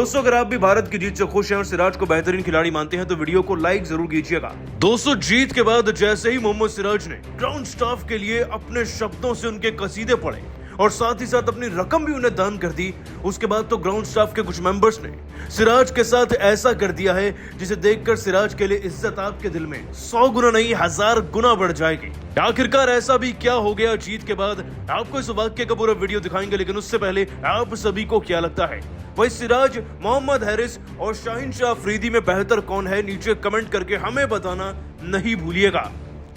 दोस्तों अगर आप भी भारत की जीत से खुश हैं और सिराज को बेहतरीन खिलाड़ी मानते हैं तो वीडियो को लाइक जरूर कीजिएगा। दोस्तों जीत के बाद जैसे ही मोहम्मद सिराज ने ग्राउंड स्टाफ के लिए अपने शब्दों से उनके कसीदे पढ़े और साथ ही साथ अपनी रकम भी उन्हें दान कर दी, उसके बाद तो ग्राउंड स्टाफ के कुछ मेंबर्स ने सिराज के साथ ऐसा कर दिया है जिसे देखकर सिराज के लिए इज्जत आपके दिल में 100 गुना नहीं 1000 गुना बढ़ जाएगी। आखिरकार ऐसा भी क्या हो गया जीत के बाद, आपको इस वाक्य का पूरा वीडियो दिखाएंगे, लेकिन उससे पहले आप सभी को क्या लगता है वही सिराज, मोहम्मद हारिस और शाहीन शाह अफरीदी में बेहतर कौन है? नीचे कमेंट करके हमें बताना नहीं भूलिएगा।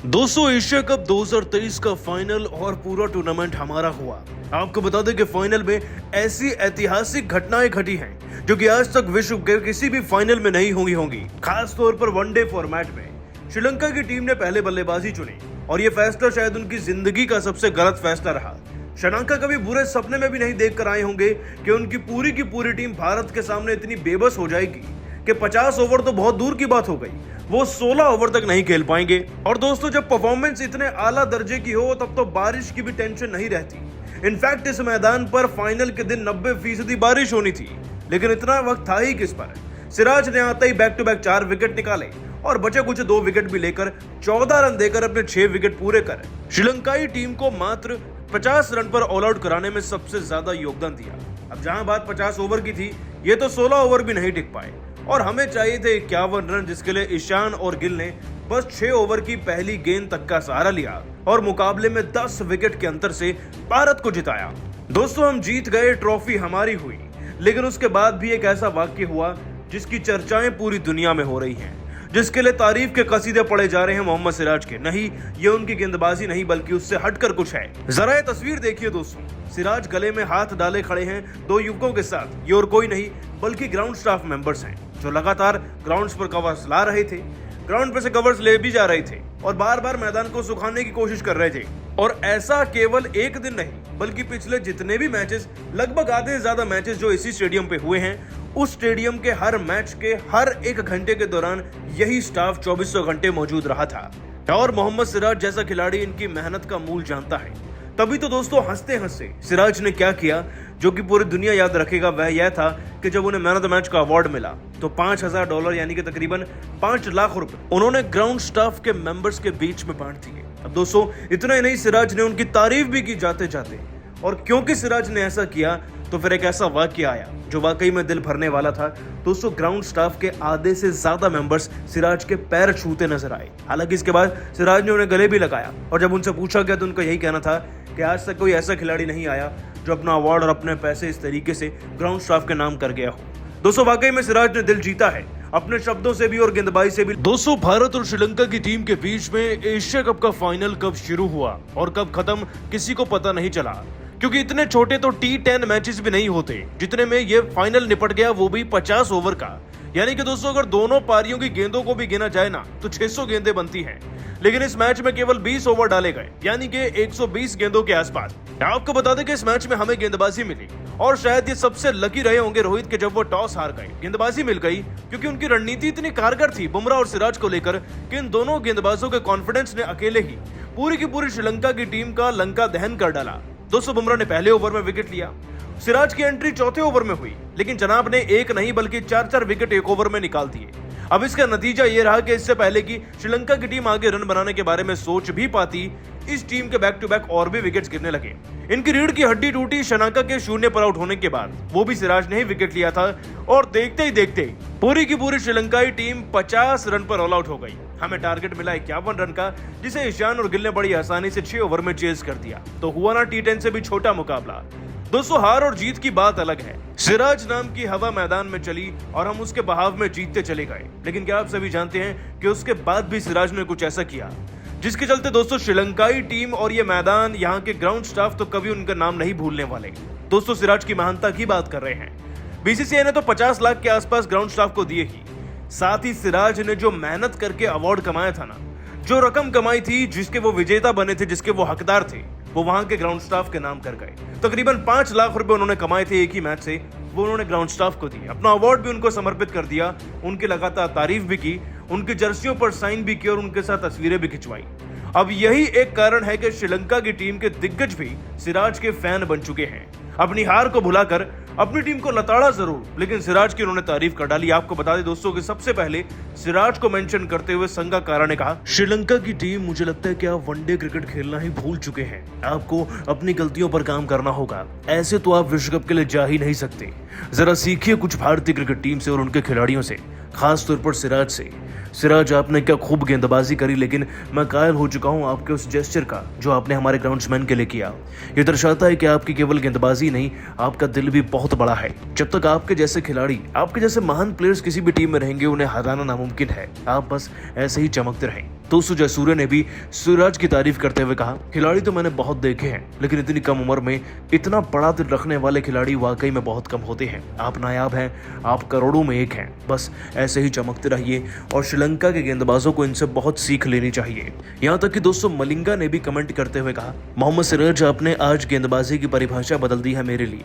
दोस्तों एशिया कप 2023 का फाइनल और पूरा टूर्नामेंट हमारा हुआ। आपको बता दें कि फाइनल में ऐसी ऐतिहासिक घटनाएं घटी हैं जो कि आज तक विश्व के किसी भी फाइनल में नहीं होंगी। खास तौर पर वनडे फॉर्मेट में श्रीलंका की टीम ने पहले बल्लेबाजी चुनी और ये फैसला शायद उनकी जिंदगी का सबसे गलत फैसला रहा। श्रीलंका कभी बुरे सपने में भी नहीं देख कर आए होंगे कि उनकी पूरी टीम भारत के सामने इतनी बेबस हो जाएगी कि 50 ओवर तो बहुत दूर की बात हो गई, वो 16 ओवर तक नहीं खेल पाएंगे। और दोस्तों जब परफॉर्मेंस इतने आला दर्जे की हो तब तो बारिश की भी टेंशन नहीं रहती। इनफैक्ट इस मैदान पर फाइनल के दिन 90% बारिश होनी थी, लेकिन इतना वक्त था ही किस पर। सिराज ने आते ही बैक टू बैक 4 विकेट निकाले और बचे कुछ 2 विकेट भी लेकर 14 रन देकर अपने 6 विकेट पूरे कर श्रीलंकाई टीम को मात्र 50 रन पर ऑल आउट कराने में सबसे ज्यादा योगदान दिया। अब जहां बात 50 ओवर की थी, ये तो 16 ओवर भी नहीं टिक पाए और हमें चाहिए थे 51 रन, जिसके लिए ईशान और गिल ने बस 6 ओवर की पहली गेंद तक का सहारा लिया और मुकाबले में 10 विकेट के अंतर से भारत को जिताया। दोस्तों हम जीत गए, ट्रॉफी हमारी हुई, लेकिन उसके बाद भी एक ऐसा वाक्य हुआ जिसकी चर्चाएं पूरी दुनिया में हो रही हैं, जिसके लिए तारीफ के कसीदे पढ़े जा रहे हैं मोहम्मद सिराज के। नहीं, ये उनकी गेंदबाजी नहीं बल्कि उससे हटकर कुछ है। जरा ये तस्वीर देखिए दोस्तों, सिराज गले में हाथ डाले खड़े हैं 2 युवकों के साथ। ये और कोई नहीं बल्कि ग्राउंड स्टाफ मेंबर्स हैं जो लगातार ग्राउंड्स पर कवर्स ला रहे थे, ग्राउंड पे से कवर्स ले भी जा रहे थे और बार बार मैदान को सुखाने की कोशिश कर रहे थे। और ऐसा केवल एक दिन नहीं बल्कि पिछले जितने भी मैचेस, लगभग आधे से ज्यादा मैचेस जो इसी स्टेडियम पे हुए हैं, उस स्टेडियम के हर मैच के हर 1 घंटे के दौरान यही स्टाफ 2400 घंटे मौजूद रहा था। और मोहम्मद सिराज जैसा खिलाड़ी इनकी मेहनत का मूल जानता है। तभी तो दोस्तों हंसते हंसते सिराज ने क्या किया जो कि पूरी दुनिया याद रखेगा, वह यह था कि जब उन्हें मैन ऑफ द मैच का अवार्ड मिला तो $5000 यानी कि तकरीबन 5 लाख रुपए उन्होंने ग्राउंड स्टाफ के मेंबर्स के बीच में बांट दिए। अब दोस्तों इतना ही नहीं, सिराज ने उनकी तारीफ भी की जाते जाते, और क्योंकि सिराज ने ऐसा किया तो फिर एक ऐसा वाक्य आया जो वाकई में दिल भरने वाला था। दोस्तों ग्राउंड स्टाफ के आधे से ज्यादा मेंबर्स सिराज के पैर छूते नजर आए। हालांकि इसके बाद सिराज ने उन्हें गले भी लगाया और जब उनसे पूछा गया तो उनका यही कहना था कि आज तक कोई ऐसा खिलाड़ी नहीं आया जो अपना अवार्ड और अपने पैसे इस तरीके से ग्राउंड स्टाफ के नाम कर गया हो। दोस्तों वाकई में सिराज ने दिल जीता है, अपने शब्दों से भी और गेंदबाजी से भी। दोस्तों भारत और श्रीलंका की टीम के बीच में एशिया कप का फाइनल कब शुरू हुआ और कब खत्म किसी को पता नहीं चला, क्योंकि इतने छोटे तो T10 मैचेस भी नहीं होते जितने में ये फाइनल निपट गया, वो भी 50 ओवर का। यानी कि दोस्तों अगर दोनों पारियों की गेंदों को भी गिना जाए ना तो 600 गेंदें बनती हैं, लेकिन इस मैच में केवल 20 ओवर डाले गए, यानी कि 120 गेंदों के आसपास। आपको बता दें कि इस मैच में हमें गेंदबाजी मिली और शायद ये सबसे लकी रहे होंगे रोहित के जब वो टॉस हार गए। गेंदबाजी मिल गई क्योंकि उनकी रणनीति इतनी कारगर थी बुमराह और सिराज को लेकर कि इन दोनों गेंदबाजों के कॉन्फिडेंस ने अकेले ही पूरी की पूरी श्रीलंका की टीम का लंका दहन कर डाला। दोस्तों बुमराह ने पहले ओवर में विकेट लिया, सिराज की एंट्री चौथे ओवर में हुई, लेकिन जनाब ने एक नहीं बल्कि 4 विकेट एक ओवर में निकाल दिए। अब इसका नतीजा यह रहा कि इससे पहले कि श्रीलंका की टीम आगे रन बनाने के बारे में सोच भी पाती, इस टीम के बैक टू बैक और भी विकेट्स गिरने लगे। इनकी रीढ़ की हड्डी टूटी शनाका के 0 पर आउट होने के बाद, वो भी सिराज ने ही विकेट लिया था और देखते ही देखते पूरी की पूरी श्रीलंकाई टीम 50 रन पर ऑल आउट हो गई। हमें टारगेट मिला 51 रन का, जिसे ईशान और गिल ने बड़ी आसानी से 6 ओवर में चेज कर दिया। तो हुआ ना T10 से भी छोटा मुकाबला। दोस्तों हार और जीत की बात अलग है, सिराज नाम की हवा मैदान में चली और हम उसके बहाव में जीतते चले गए। लेकिन क्या आप सभी जानते हैं कि उसके बाद भी सिराज ने कुछ ऐसा किया जिसके चलते दोस्तों श्रीलंकाई टीम और ये मैदान, यहाँ के ग्राउंड स्टाफ तो कभी उनका नाम नहीं भूलने वाले। दोस्तों सिराज की महानता की बात कर रहे हैं। बीसीसीआई ने तो 50 लाख के आसपास ग्राउंड स्टाफ को दिए ही, साथ ही सिराज ने जो मेहनत करके अवार्ड कमाया था ना, जो रकम कमाई थी, जिसके वो विजेता बने थे, जिसके वो हकदार थे, वो वहां के ग्राउंड स्टाफ के नाम कर गए। तकरीबन 5 लाख रुपए उन्होंने कमाए थे एक ही मैच से, वो उन्होंने ग्राउंड स्टाफ को दिए। अपना अवार्ड भी उनको समर्पित कर दिया, उनकी लगातार तारीफ भी की, उनकी जर्सियों पर साइन भी किया और उनके साथ तस्वीरें भी खिंचवाई। अब यही एक कारण है कि श्रीलंका की टीम के दिग्गज भी सिराज के फैन बन चुके हैं। अपनी हार को भुलाकर अपनी टीम को लताड़ा जरूर, लेकिन सिराज की उन्होंने तारीफ कर डाली। आपको बता दें दोस्तों कि सबसे पहले सिराज को मेंशन करते हुए संगाकारा ने कहा, श्रीलंका की टीम, मुझे लगता है कि आप वनडे क्रिकेट खेलना ही भूल चुके हैं। आपको अपनी गलतियों पर काम करना होगा। ऐसे तो आप विश्व कप के लिए जा ही नहीं सकते। जरा सीखिए कुछ भारतीय क्रिकेट टीम से और उनके खिलाड़ियों से, खास तौर पर सिराज से। सिराज, आपने क्या खूब गेंदबाजी करी, लेकिन मैं कायल हो चुका हूं आपके उस जेस्चर का जो आपने हमारे ग्राउंड्समैन के लिए किया। ये दर्शाता है कि आपकी केवल गेंदबाजी नहीं, आपका दिल भी बहुत बड़ा है। जब तक आपके जैसे खिलाड़ी, आपके जैसे महान प्लेयर्स किसी भी टीम में रहेंगे, उन्हें हराना नामुमकिन है। आप बस ऐसे ही चमकते रहें। दोस्तों, जयसूर्य ने भी सिराज की तारीफ करते हुए कहा, खिलाड़ी तो मैंने बहुत देखे हैं, लेकिन इतनी कम उम्र में इतना बड़ा दिल रखने वाले खिलाड़ी वाकई में बहुत कम होते हैं। आप नायाब हैं, आप करोड़ों में एक हैं। बस ऐसे ही चमकते रहिए और श्रीलंका के गेंदबाजों को इनसे बहुत सीख लेनी चाहिए। यहाँ तक कि दोस्तों मलिंगा ने भी कमेंट करते हुए कहा, मोहम्मद सिराज, आपने आज गेंदबाजी की परिभाषा बदल दी है मेरे लिए।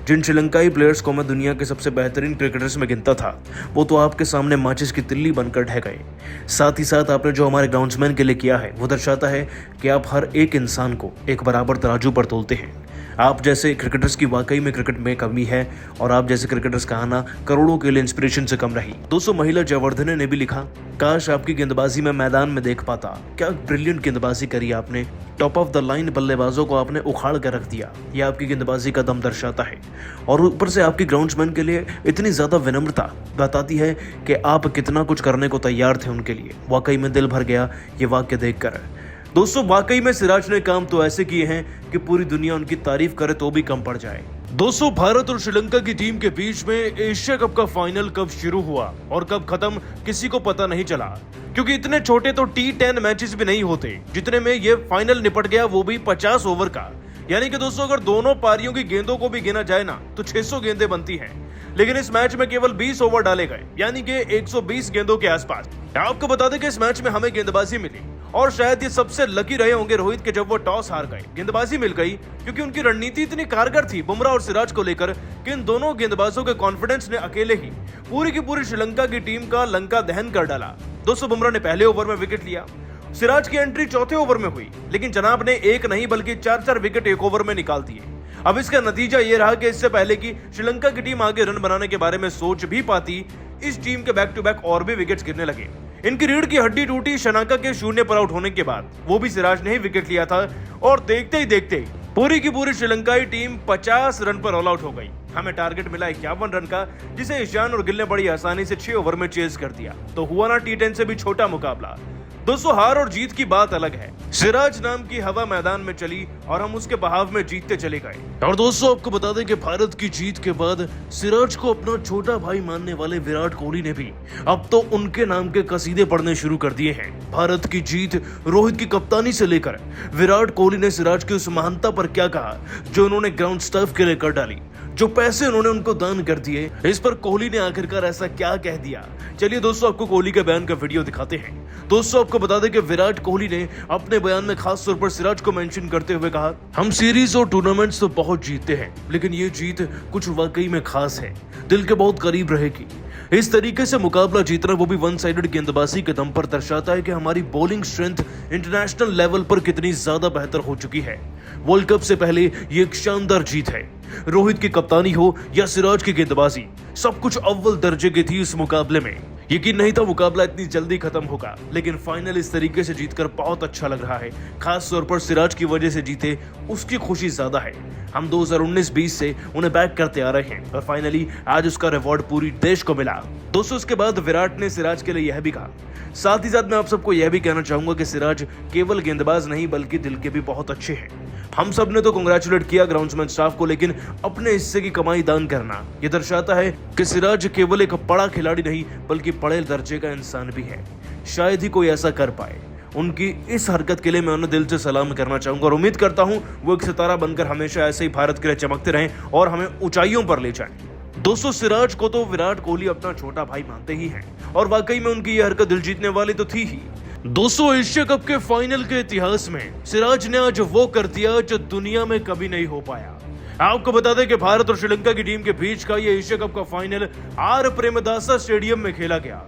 जिन श्रीलंकाई प्लेयर्स को मैं दुनिया के सबसे बेहतरीन क्रिकेटर्स में गिनता था, वो तो आपके सामने माचिस की तिल्ली बनकर ढह गए। साथ ही साथ आपने जो हमारे ग्राउंड्समैन के लिए किया है, वो दर्शाता है कि आप हर एक इंसान को एक बराबर तराजू पर तोलते हैं। आप जैसे क्रिकेटर्स की वाकई में क्रिकेट में कमी है और आप जैसे क्रिकेटर्स का आना करोड़ों के लिए इंस्पिरेशन से कम रही। दोस्तों, महिला जयवर्धने ने भी लिखा, काश आपकी गेंदबाजी में मैदान में देख पाता। क्या ब्रिलियंट गेंदबाजी करी आपने। टॉप ऑफ द लाइन बल्लेबाजों को आपने उखाड़ कर रख दिया। यह आपकी गेंदबाजी का दम दर्शाता है और ऊपर से आपकी ग्राउंड्समैन के लिए इतनी ज्यादा विनम्रता बताती है कि आप कितना कुछ करने को तैयार थे उनके लिए। वाकई में दिल भर गया ये वाक्य देखकर। दोस्तों, वाकई में सिराज ने काम तो ऐसे किए हैं कि पूरी दुनिया उनकी तारीफ करे तो भी कम पड़ जाए। दोस्तों, भारत और श्रीलंका की टीम के बीच में एशिया कप का फाइनल कब शुरू हुआ और कब खत्म, किसी को पता नहीं चला, क्योंकि इतने छोटे तो T10 मैचेस भी नहीं होते जितने में ये फाइनल निपट गया, वो भी 50 ओवर का। यानी कि दोस्तों, अगर दोनों पारियों की गेंदों को भी गिना जाए ना, तो 600 गेंदें बनती हैं। लेकिन इस मैच में केवल 20 ओवर डाले गए, यानी कि 120 गेंदों के आसपास। आपको बता दें कि इस मैच में हमें गेंदबाजी मिली और शायद ये सबसे लकी रहे होंगे रोहित के, जब वो टॉस हार गए। गेंदबाजी मिल गई क्योंकि उनकी रणनीति इतनी कारगर थी बुमराह और सिराज को लेकर कि इन दोनों गेंदबाजों के कॉन्फिडेंस ने अकेले ही पूरी की पूरी श्रीलंका की टीम का लंका दहन कर डाला। दोस्तों, बुमराह ने पहले ओवर में विकेट लिया, सिराज की एंट्री चौथे ओवर में हुई, लेकिन जनाब ने एक नहीं बल्कि 4-4 विकेट एक ओवर में निकाल दिए। अब इसका नतीजा ये रहा कि इससे पहले कि श्रीलंका की टीम आगे रन बनाने के बारे में सोच भी पाती, इस टीम के बैक टू बैक और भी विकेट्स गिरने लगे। इनकी रीढ़ की हड्डी टूटी शनाका के 0 पर आउट होने के बाद, वो भी सिराज ने ही विकेट लिया था और देखते ही देखते पूरी की पूरी श्रीलंकाई टीम 50 रन पर ऑल आउट हो गई। हमें टारगेट मिला 51 रन का, जिसे ईशान और गिल ने बड़ी आसानी से 6 ओवर में चेज कर दिया। तो हुआ ना T10 से भी छोटा मुकाबला। दोस्तों, हार और जीत की बात अलग है। सिराज नाम की हवा मैदान में चली और हम उसके बहाव में जीतते चले गए। और दोस्तों, आपको बता दें कि भारत की जीत के बाद सिराज को अपना छोटा भाई मानने वाले विराट कोहली ने भी अब तो उनके नाम के कसीदे पढ़ने शुरू कर दिए हैं। भारत की जीत, रोहित की कप्तानी से लेकर विराट कोहली ने सिराज की उस महानता पर क्या कहा जो उन्होंने ग्राउंड स्टाफ के लिए कर डाली, जो पैसे उन्होंने उनको दान कर दिए, इस पर कोहली ने आखिरकार ऐसा क्या कह दिया। चलिए दोस्तों, आपको कोहली के बयान का वीडियो दिखाते हैं। दोस्तों, आपको बता दें कि विराट कोहली ने अपने बयान में खास तौर पर सिराज को मेंशन करते हुए कहा, हम सीरीज और टूर्नामेंट्स तो बहुत जीतते हैं, लेकिन ये जीत कुछ वाकई में खास है, दिल के बहुत करीब रहेगी। इस तरीके से मुकाबला जीतना, वो भी वन साइडेड गेंदबाजी के दम पर, दर्शाता है कि हमारी बॉलिंग स्ट्रेंथ इंटरनेशनल लेवल पर कितनी ज्यादा बेहतर हो चुकी है। वर्ल्ड कप से पहले ये एक शानदार जीत है। रोहित की कप्तानी हो या सिराज की गेंदबाजी, सब कुछ अव्वल दर्जे की थी इस मुकाबले में। यकीन नहीं था मुकाबला इतनी जल्दी खत्म होगा, लेकिन फाइनल इस तरीके से जीतकर बहुत अच्छा लग रहा है। खास तौर पर सिराज की वजह से जीते, उसकी खुशी ज्यादा है। हम 2019-20 से उन्हें बैक करते आ रहे हैं और फाइनली आज उसका रिवॉर्ड पूरी देश को मिला। दोस्तों, उसके बाद विराट ने सिराज के लिए यह भी कहा। साथ ही साथ मैं आप सबको यह भी कहना चाहूंगा कि सिराज केवल गेंदबाज नहीं बल्कि दिल के भी बहुत अच्छे हैं। हम सब ने तो कांग्रेचुलेट किया ग्राउंड्समैन स्टाफ को, लेकिन अपने हिस्से की कमाई दान करना ये दर्शाता है कि सिराज केवल एक बड़ा खिलाड़ी नहीं बल्कि बड़े दर्जे का इंसान भी है। शायद ही कोई ऐसा कर पाए। उनकी इस हरकत के लिए मैं उन्हें दिल से सलाम करना चाहूंगा और उम्मीद करता हूं वो एक सितारा बनकर हमेशा ऐसे ही भारत के लिए चमकते रहें और हमें ऊंचाइयों पर ले जाएं। दोस्तों, सिराज को तो विराट कोहली अपना छोटा भाई मानते ही हैं और वाकई में उनकी यह हरकत दिल जीतने वाली तो थी ही। दोस्तों, एशिया कप के फाइनल के इतिहास में सिराज ने आज वो कर दिया जो दुनिया में कभी नहीं हो पाया। आपको बता दें कि भारत और श्रीलंका की टीम के बीच का ये एशिया कप का फाइनल आर प्रेमदासा स्टेडियम में खेला गया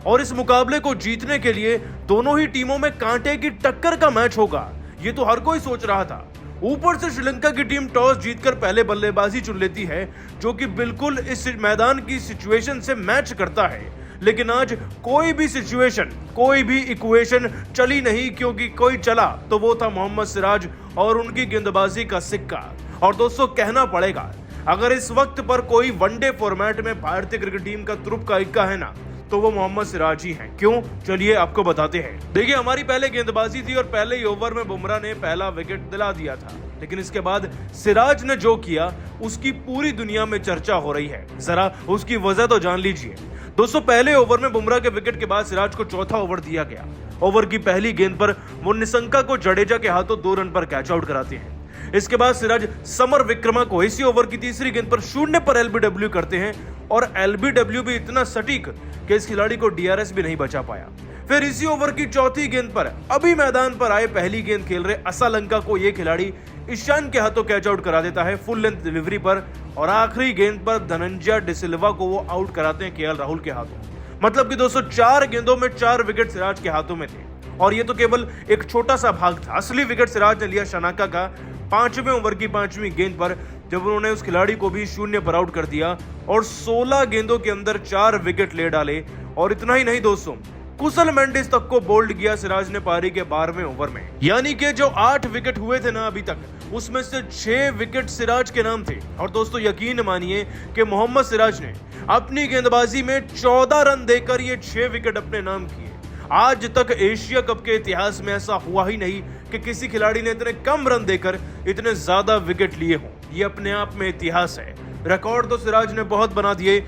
और इस मुकाबले को जीतने के लिए दोनों ही टीमों में कांटे की टक्कर का मैच होगा, ये तो हर कोई सोच रहा था। ऊपर से श्रीलंका की टीम टॉस जीतकर पहले बल्लेबाजी चुन लेती है, जो कि बिल्कुल इस मैदान की सिचुएशन से मैच करता है। लेकिन आज कोई भी सिचुएशन, कोई भी इक्वेशन चली नहीं, क्योंकि कोई चला तो वो था मोहम्मद सिराज और उनकी गेंदबाजी का सिक्का। और दोस्तों, कहना पड़ेगा, अगर इस वक्त पर कोई वनडे फॉर्मेट में भारतीय क्रिकेट टीम का तुरुप का इक्का है ना, तो वो मोहम्मद सिराज ही हैं। क्यों? चलिए आपको बताते हैं। देखिए, हमारी पहले गेंदबाजी थी और पहले ही ओवर में बुमराह ने पहला विकेट दिला दिया था, लेकिन इसके बाद सिराज ने जो किया उसकी पूरी दुनिया में चर्चा हो रही है। जरा उसकी वजह तो जान लीजिए। दोस्तों, पहले ओवर में बुमराह के विकेट के बाद सिराज को चौथा ओवर दिया गया। ओवर की पहली गेंद पर वो निशंका को जडेजा के हाथों 2 रन पर कैच आउट कराते हैं। इसके बाद सिराज समर विक्रमा को इसी ओवर की तीसरी गेंद पर 0 पर एलबीडब्ल्यू करते हैं और एलबीडब्ल्यू भी इतना सटीक कि इस खिलाड़ी को डीआरएस भी नहीं बचा पाया। फिर इसी ओवर की चौथी गेंद पर अभी मैदान पर आए पहली गेंद खेल रहे असलंका को यह खिलाड़ी ईशान के हाथों कैच आउट करा देता है फुल लेंथ डिलीवरी पर, और आखिरी गेंद पर धनंजय डिसिल्वा को वो आउट कराते हैं केएल राहुल के हाथों। मतलब कि दोस्तों, 4 गेंदों में 4 विकेट सिराज के हाथों में थे, और ये तो केवल एक छोटा सा भाग था। असली विकेट सिराज ने लिया शनाका का 5वें ओवर की 5वीं गेंद पर, जब उन्होंने उस खिलाड़ी को भी 0 पर आउट कर दिया और 16 गेंदों के अंदर 4 विकेट ले डाले। और इतना ही नहीं दोस्तों, कुशल मेंडिस तक को बोल्ड किया सिराज ने पारी के 12वें ओवर में। यानी कि जो 8 विकेट हुए थे ना अभी तक, उसमें से 6 विकेट सिराज के नाम थे। और दोस्तों, यकीन मानिए कि मोहम्मद सिराज ने अपनी गेंदबाजी में 14 रन देकर ये 6 विकेट अपने नाम किए। आज तक एशिया कप के इतिहास में ऐसा हुआ ही नहीं कि किसी खिलाड़ी ने इतने कम रन देकर इतने ज्यादा विकेट लिए हों। ये अपने आप में इतिहास है। रिकॉर्ड तो सिराज ने बहुत बना दिए,